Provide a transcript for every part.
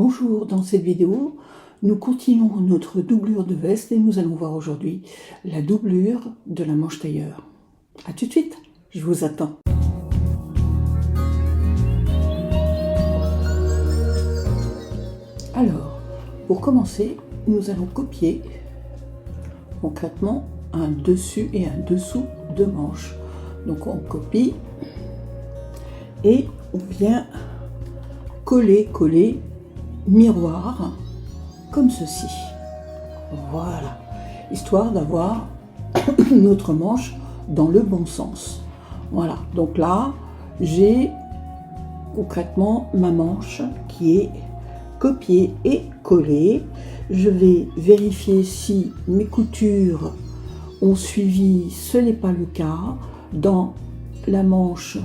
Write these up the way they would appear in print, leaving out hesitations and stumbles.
Bonjour, dans cette vidéo, nous continuons notre doublure de veste et nous allons voir aujourd'hui la doublure de la manche tailleur. A tout de suite, je vous attends. Alors, pour commencer, nous allons copier concrètement un dessus et un dessous de manche. Donc on copie et on vient coller miroir comme ceci. Voilà, histoire d'avoir notre manche dans le bon sens. Voilà, donc là j'ai concrètement ma manche qui est copiée et collée. Je vais vérifier si mes coutures ont suivi. Ce n'est pas le cas. Dans la manche,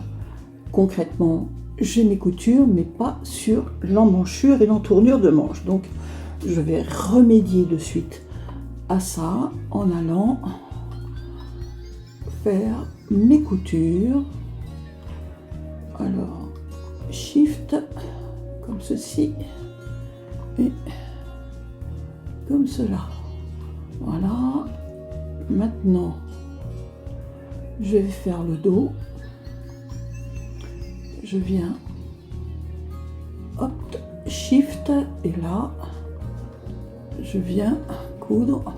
concrètement, j'ai mes coutures, mais pas sur l'emmanchure et l'entournure de manche. Donc, je vais remédier de suite à ça en allant faire mes coutures. Alors, Shift, comme ceci, et comme cela. Voilà. Maintenant, je vais faire le dos. Je viens, hop, Shift, et là, je viens coudre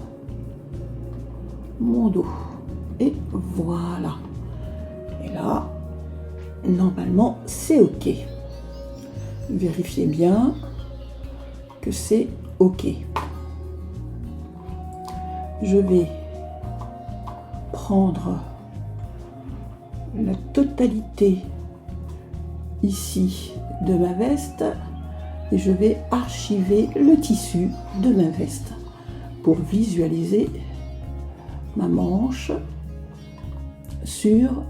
mon dos. Et voilà. Et là, normalement, c'est OK. Vérifiez bien que c'est OK. Je vais prendre la totalité ici de ma veste et je vais archiver le tissu de ma veste pour visualiser ma manche sur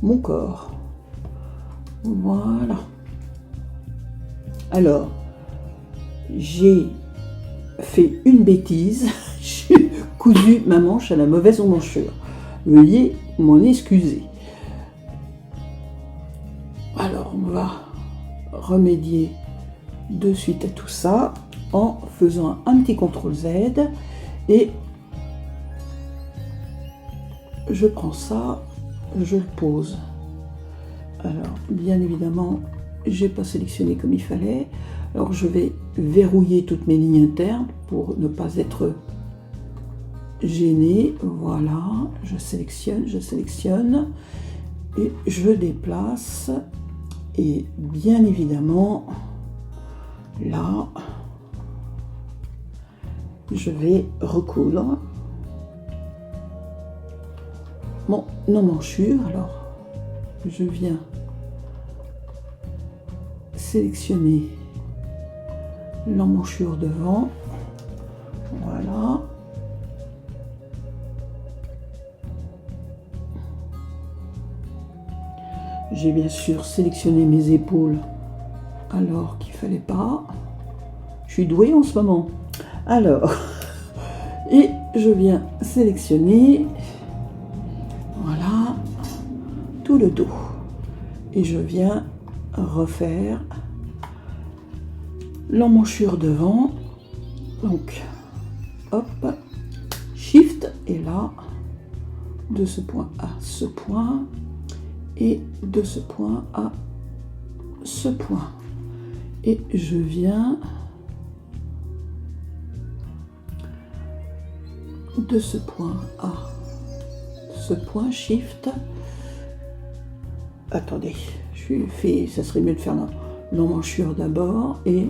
mon corps. Voilà. Alors, j'ai fait une bêtise, j'ai cousu ma manche à la mauvaise emmanchure. Veuillez m'en excuser. Alors, on va remédier de suite à tout ça en faisant un petit CTRL Z et je prends ça, je le pose. Alors, bien évidemment, j'ai pas sélectionné comme il fallait. Alors, je vais verrouiller toutes mes lignes internes pour ne pas être gêné. Voilà, je sélectionne et je déplace. Et bien évidemment, là, je vais recoudre mon emmanchure. Alors, je viens sélectionner l'emmanchure devant. Voilà. J'ai bien sûr sélectionné mes épaules alors qu'il ne fallait pas. Je suis douée en ce moment. Alors, et je viens sélectionner, voilà, tout le dos. Et je viens refaire l'emmanchure devant. Donc, hop, Shift, et là, de ce point à ce point, et de ce point à ce point. Et je viens de ce point à ce point, Shift. Attendez, ça serait mieux de faire l'emmanchure d'abord et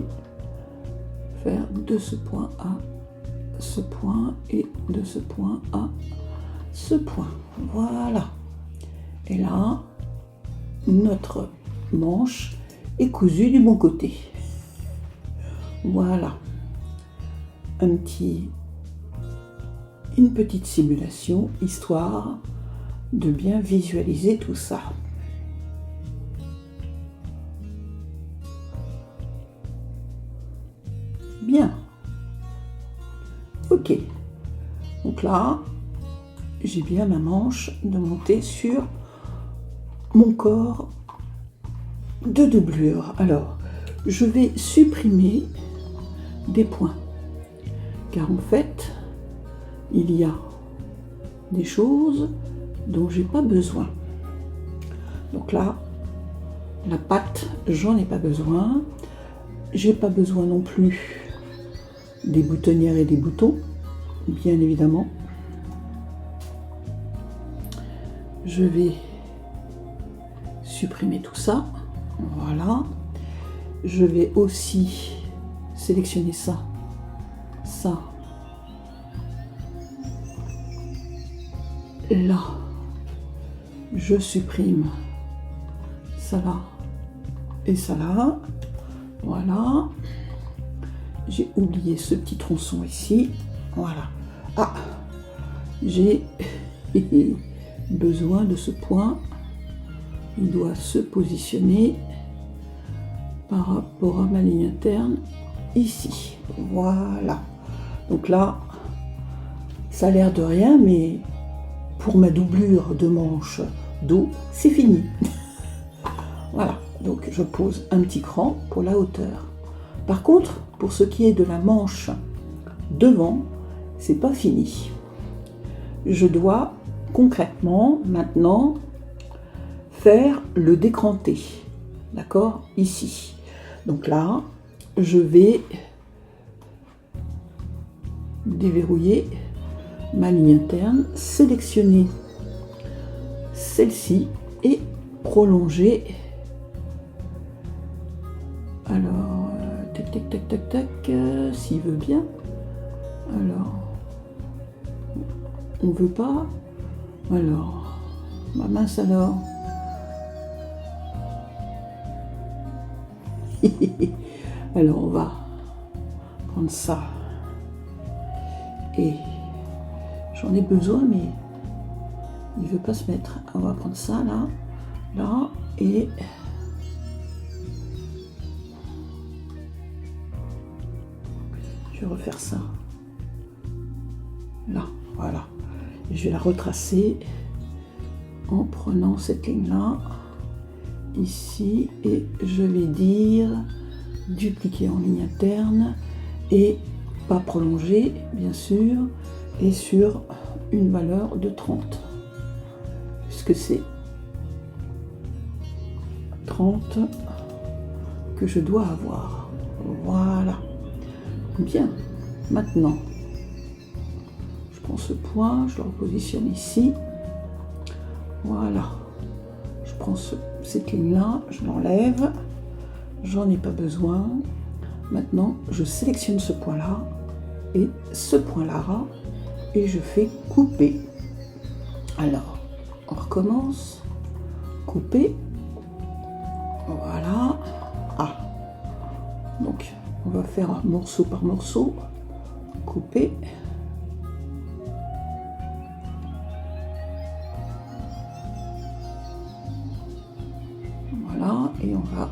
faire de ce point à ce point et de ce point à ce point. Voilà. Et là, notre manche est cousue du bon côté. Voilà. Une petite simulation, histoire de bien visualiser tout ça. Bien. OK. Donc là, j'ai bien ma manche de monter sur mon corps de doublure. Alors, je vais supprimer des points. Car en fait, il y a des choses dont j'ai pas besoin. Donc là, la patte, j'en ai pas besoin. J'ai pas besoin non plus des boutonnières et des boutons, bien évidemment. Je vais supprimer tout ça. Voilà. Je vais aussi sélectionner ça, ça, là. Je supprime ça là et ça là. Voilà. J'ai oublié ce petit tronçon ici. Voilà. Ah, j'ai besoin de ce point. Il doit se positionner par rapport à ma ligne interne ici. Voilà. Donc là, ça a l'air de rien, mais pour ma doublure de manche dos, c'est fini. Voilà. Donc je pose un petit cran pour la hauteur. Par contre, pour ce qui est de la manche devant, c'est pas fini. Je dois concrètement maintenant faire le décranté. D'accord? Ici. Donc là, je vais déverrouiller ma ligne interne, sélectionner celle-ci et prolonger. Alors, tac, tac, tac, tac, tac, s'il veut bien. Alors, on veut pas. Alors, ma mince alors. Alors, on va prendre ça. Et j'en ai besoin, mais il veut pas se mettre. On va prendre ça là, là, et je vais refaire ça là, voilà. Et je vais la retracer en prenant cette ligne là ici et je vais dire dupliquer en ligne interne et pas prolonger bien sûr et sur une valeur de 30 puisque c'est 30 que je dois avoir. Voilà. Bien, maintenant, je prends ce point, je le repositionne ici. Voilà. Je prends cette ligne-là, je l'enlève. J'en ai pas besoin. Maintenant, je sélectionne ce point-là et ce point-là et je fais couper. Alors, on recommence. Couper. Voilà. Ah. Donc, on va faire morceau par morceau, couper. Voilà, et on va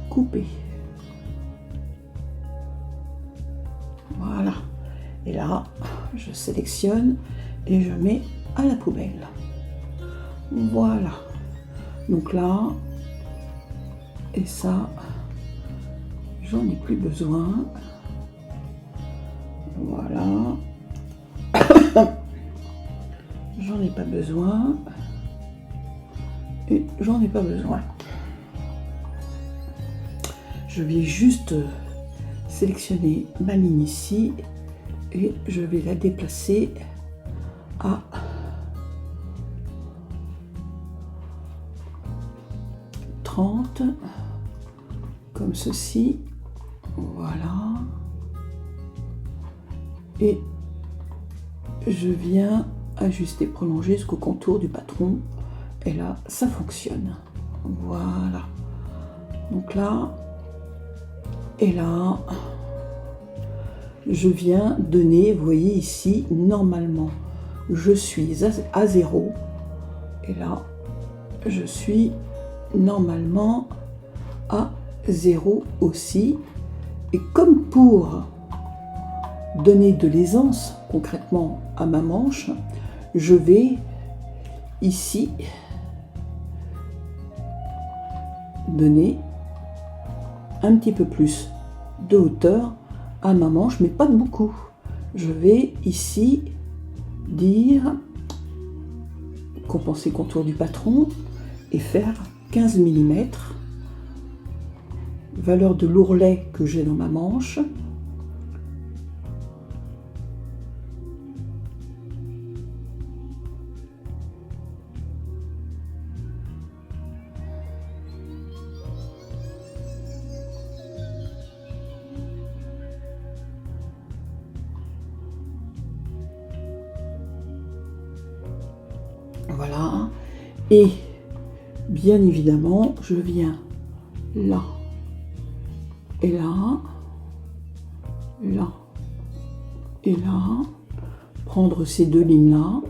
couper. Voilà. Et là, je sélectionne et je mets à la poubelle. Voilà. Donc là, et ça, j'en ai plus besoin. Voilà. J'en ai pas besoin. Et j'en ai pas besoin. Je vais juste sélectionner ma ligne ici et je vais la déplacer à 30 comme ceci. Voilà. Et je viens ajuster, prolonger jusqu'au contour du patron. Et là, ça fonctionne. Voilà. Donc là, et là, je viens donner, vous voyez ici, normalement, je suis à 0. Et là, je suis normalement à 0 aussi. Et comme pour donner de l'aisance concrètement à ma manche, je vais ici donner un petit peu plus de hauteur à ma manche, mais pas de beaucoup. Je vais ici dire compenser contour du patron et faire 15 mm, valeur de l'ourlet que j'ai dans ma manche. Voilà, et bien évidemment, je viens là, et là, là, et là, prendre ces deux lignes-là,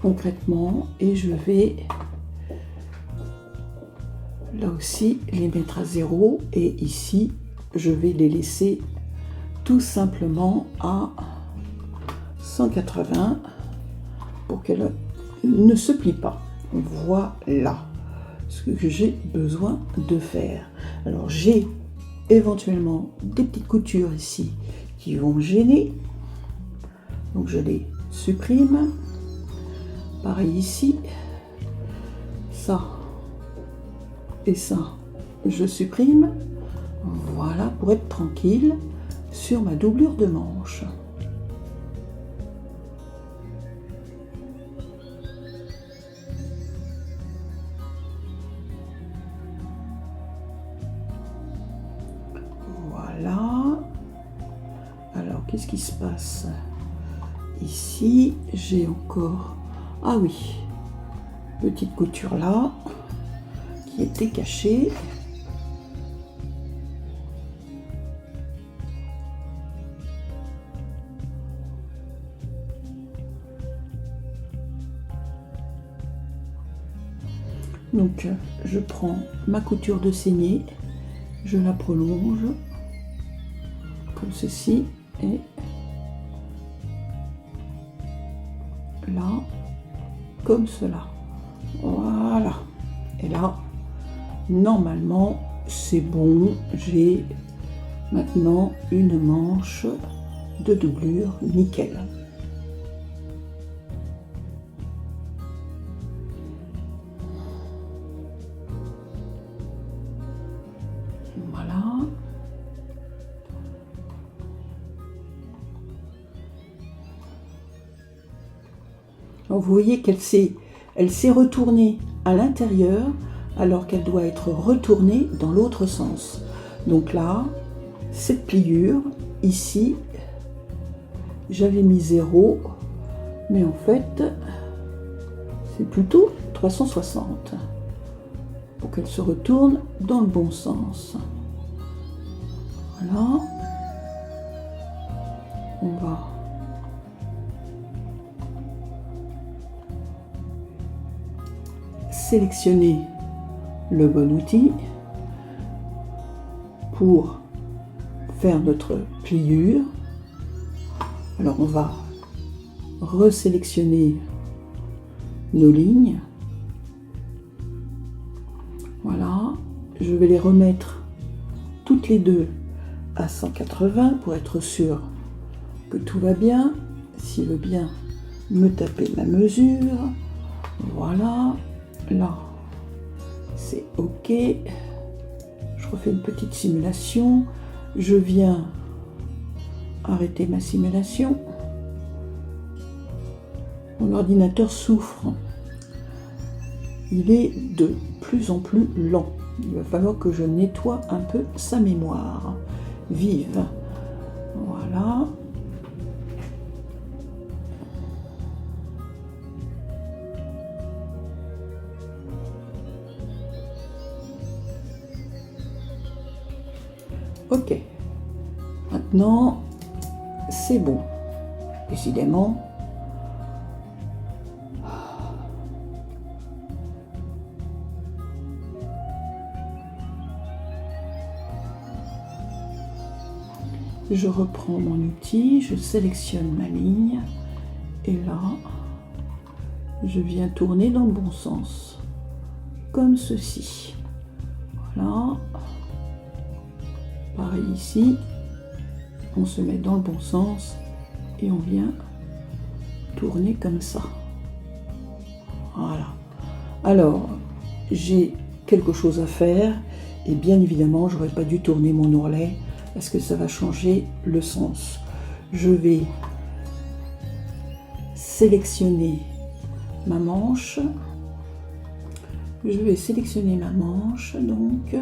concrètement, et je vais là aussi les mettre à 0, et ici, je vais les laisser tout simplement à 180 pour qu'elle ne se plie pas. Voilà ce que j'ai besoin de faire. Alors j'ai éventuellement des petites coutures ici qui vont me gêner, donc je les supprime. Pareil ici, ça et ça je supprime. Voilà, pour être tranquille sur ma doublure de manche. Voilà. Alors, qu'est-ce qui se passe? Ici, j'ai encore... Ah oui, petite couture là, qui était cachée. Donc, je prends ma couture de saignée, je la prolonge comme ceci, et là, comme cela. Voilà. Et là, normalement, c'est bon. J'ai maintenant une manche de doublure nickel. Voilà. Donc vous voyez qu'elle s'est retournée à l'intérieur alors qu'elle doit être retournée dans l'autre sens. Donc là, cette pliure, ici, j'avais mis 0, mais en fait, c'est plutôt 360 pour qu'elle se retourne dans le bon sens. Voilà. On va sélectionner le bon outil pour faire notre pliure. Alors on va resélectionner nos lignes. Voilà, je vais les remettre toutes les deux à 180 pour être sûr que tout va bien. S'il veut bien me taper ma mesure. Voilà, là c'est ok. Je refais une petite simulation. Je viens arrêter ma simulation. Mon ordinateur souffre. Il est de plus en plus lent. Il va falloir que je nettoie un peu sa mémoire vive. Voilà. Ok. Maintenant, c'est bon. Décidément. Je reprends mon outil, je sélectionne ma ligne et là, je viens tourner dans le bon sens, comme ceci. Voilà. pareil ici, on se met dans le bon sens et on vient tourner comme ça. Voilà. Alors, j'ai quelque chose à faire et bien évidemment, j'aurais pas dû tourner mon ourlet parce que ça va changer le sens. Je vais sélectionner ma manche. Je vais sélectionner ma manche donc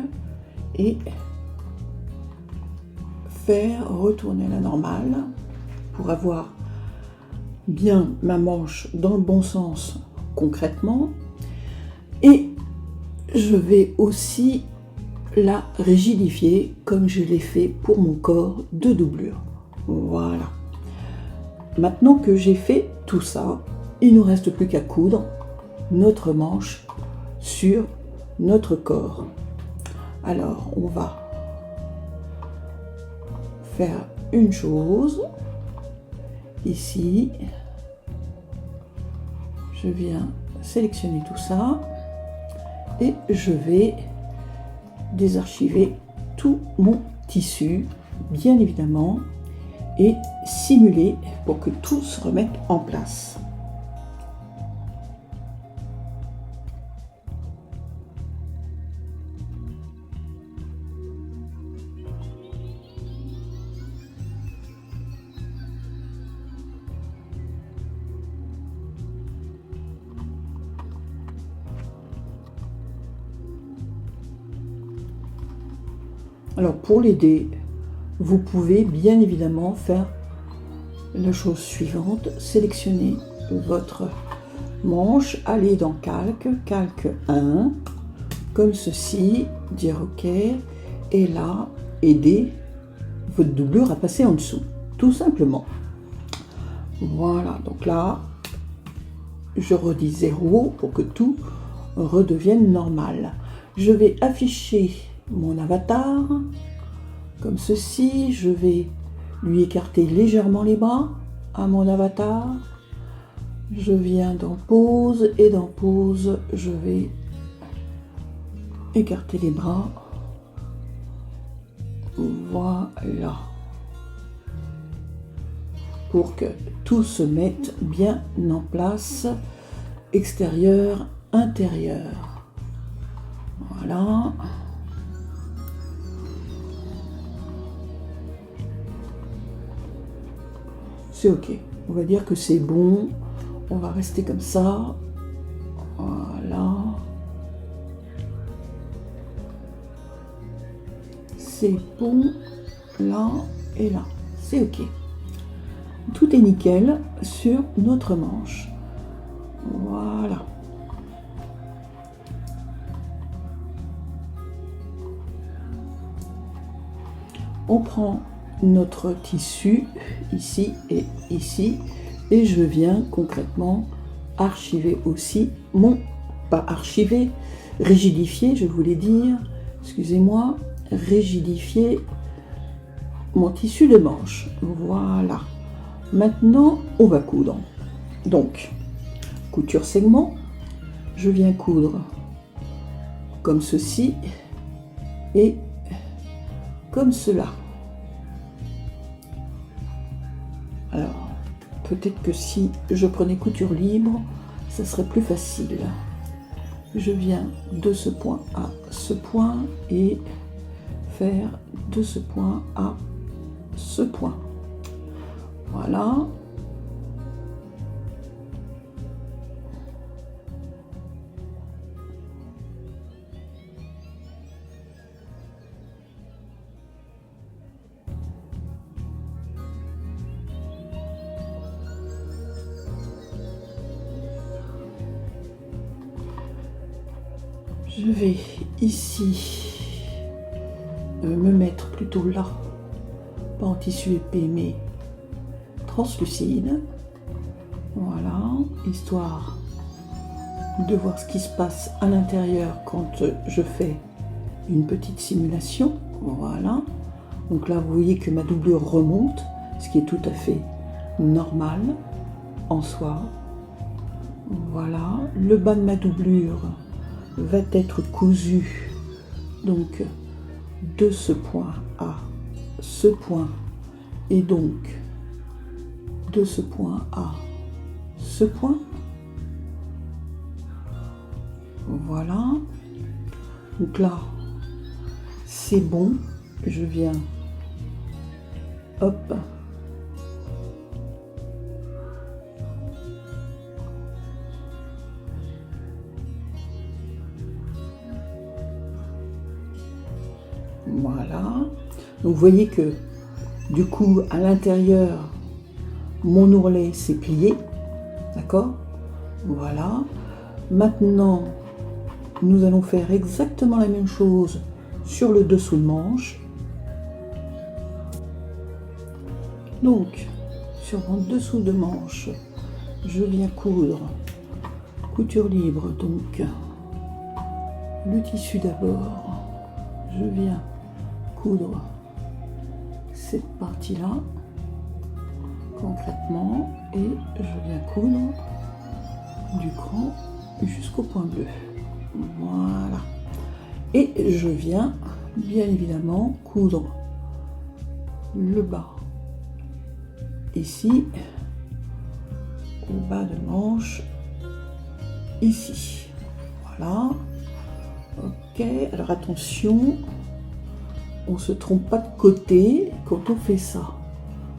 et faire retourner la normale pour avoir bien ma manche dans le bon sens concrètement. Et je vais aussi la rigidifier comme je l'ai fait pour mon corps de doublure. Voilà. Maintenant que j'ai fait tout ça, il ne nous reste plus qu'à coudre notre manche sur notre corps. Alors, on va faire une chose. Ici, je viens sélectionner tout ça et je vais désarchiver tout mon tissu, bien évidemment, et simuler pour que tout se remette en place. Alors pour l'aider, vous pouvez bien évidemment faire la chose suivante, sélectionner votre manche, aller dans calque, calque 1, comme ceci, dire OK, et là, aider votre doublure à passer en dessous, tout simplement. Voilà, donc là, je redis 0 pour que tout redevienne normal. Je vais afficher mon avatar, comme ceci, je vais lui écarter légèrement les bras à mon avatar. Je viens dans pose et dans pose, je vais écarter les bras. Voilà. Pour que tout se mette bien en place, extérieur, intérieur. Voilà. C'est ok, on va dire que c'est bon, on va rester comme ça, voilà, c'est bon, là et là, c'est ok, tout est nickel sur notre manche, voilà. On prend notre tissu ici et je viens concrètement archiver aussi pas archiver, rigidifier, je voulais dire, excusez-moi, rigidifier mon tissu de manche. Voilà. Maintenant, on va coudre. Donc, couture segment, je viens coudre comme ceci et comme cela. Alors, peut-être que si je prenais couture libre, ça serait plus facile. Je viens de ce point à ce point et faire de ce point à ce point. Voilà. Je vais ici me mettre plutôt là, pas en tissu épais mais translucide. Voilà, histoire de voir ce qui se passe à l'intérieur quand je fais une petite simulation. Voilà, donc là vous voyez que ma doublure remonte, ce qui est tout à fait normal en soi. Voilà, le bas de ma doublure va être cousu donc de ce point à ce point et donc de ce point à ce point. Voilà. Donc là, c'est bon. Je viens, hop, voilà. Donc vous voyez que du coup à l'intérieur mon ourlet s'est plié, d'accord, voilà. Maintenant nous allons faire exactement la même chose sur le dessous de manche. Donc sur mon dessous de manche je viens coudre couture libre, donc le tissu d'abord, je viens coudre cette partie là concrètement et je viens coudre du cran jusqu'au point bleu, voilà, et je viens bien évidemment coudre le bas ici, le bas de manche ici, voilà. Ok, alors attention, on se trompe pas de côté quand on fait ça,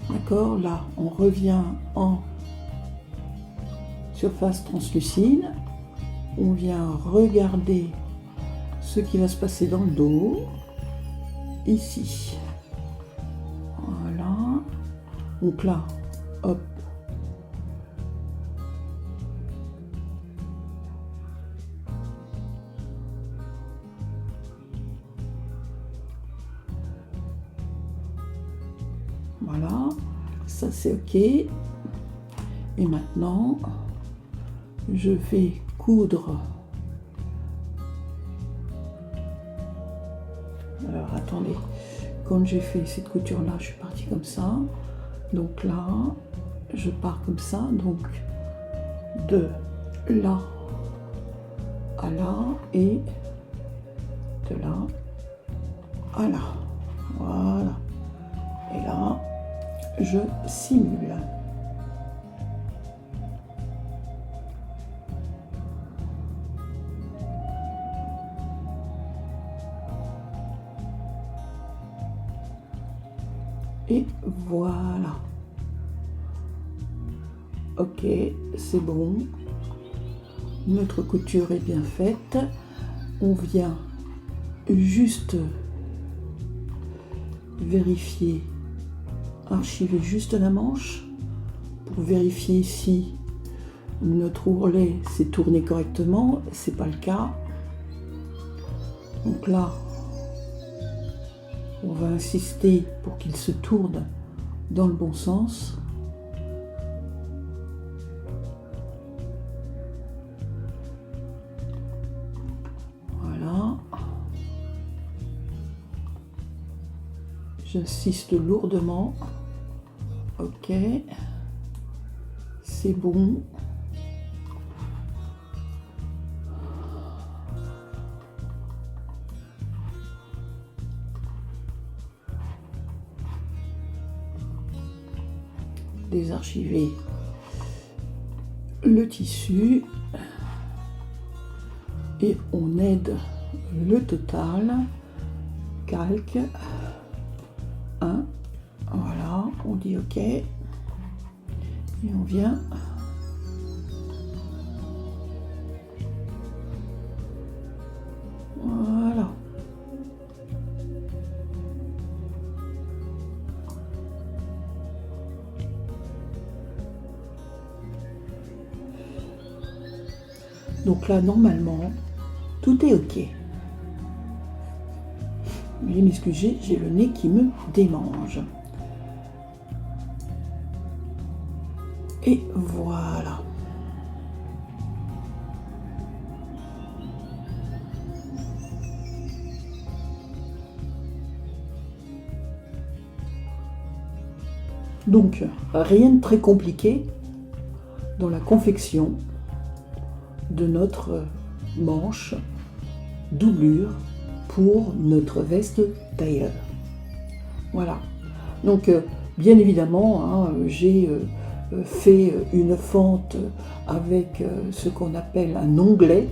d'accord. Là on revient en surface translucide, on vient regarder ce qui va se passer dans le dos ici, voilà. Donc là, hop, voilà, ça c'est ok. Et maintenant, je vais coudre. Alors attendez, quand j'ai fait cette couture là, je suis partie comme ça. Donc là, je pars comme ça, donc de là à là et de là à là. Voilà. Et là, je simule. Et voilà. Ok, c'est bon. Notre couture est bien faite. On vient juste vérifier, archiver juste la manche pour vérifier si notre ourlet s'est tourné correctement. C'est pas le cas. Donc là, on va insister pour qu'il se tourne dans le bon sens. Voilà. J'insiste lourdement. Ok. C'est bon. Désarchiver le tissu et on aide le total, calque 1, voilà, on dit ok et on vient voilà. Donc là, normalement, tout est ok. Veuillez m'excuser, j'ai le nez qui me démange. Et voilà. Donc, rien de très compliqué dans la confection de notre manche doublure pour notre veste tailleur. Voilà. Donc, bien évidemment, hein, j'ai fait une fente avec ce qu'on appelle un onglet.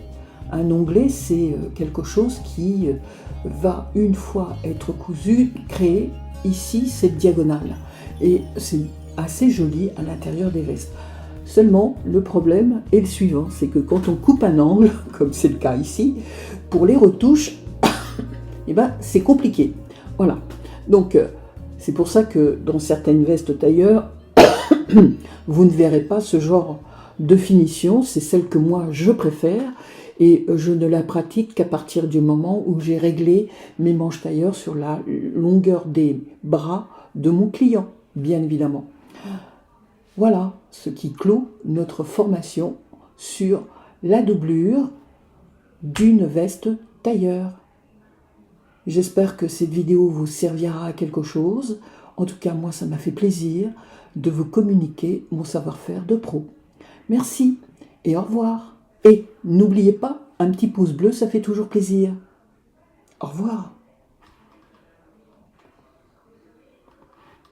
Un onglet, c'est quelque chose qui va, une fois être cousu, créer ici cette diagonale. Et c'est assez joli à l'intérieur des vestes. Seulement, le problème est le suivant, c'est que quand on coupe un angle, comme c'est le cas ici, pour les retouches, eh ben, c'est compliqué. Voilà. Donc, c'est pour ça que dans certaines vestes tailleurs, vous ne verrez pas ce genre de finition. C'est celle que moi, je préfère. Et je ne la pratique qu'à partir du moment où j'ai réglé mes manches tailleurs sur la longueur des bras de mon client, bien évidemment. Voilà ce qui clôt notre formation sur la doublure d'une veste tailleur. J'espère que cette vidéo vous servira à quelque chose. En tout cas, moi, ça m'a fait plaisir de vous communiquer mon savoir-faire de pro. Merci et au revoir. Et n'oubliez pas, un petit pouce bleu, ça fait toujours plaisir. Au revoir.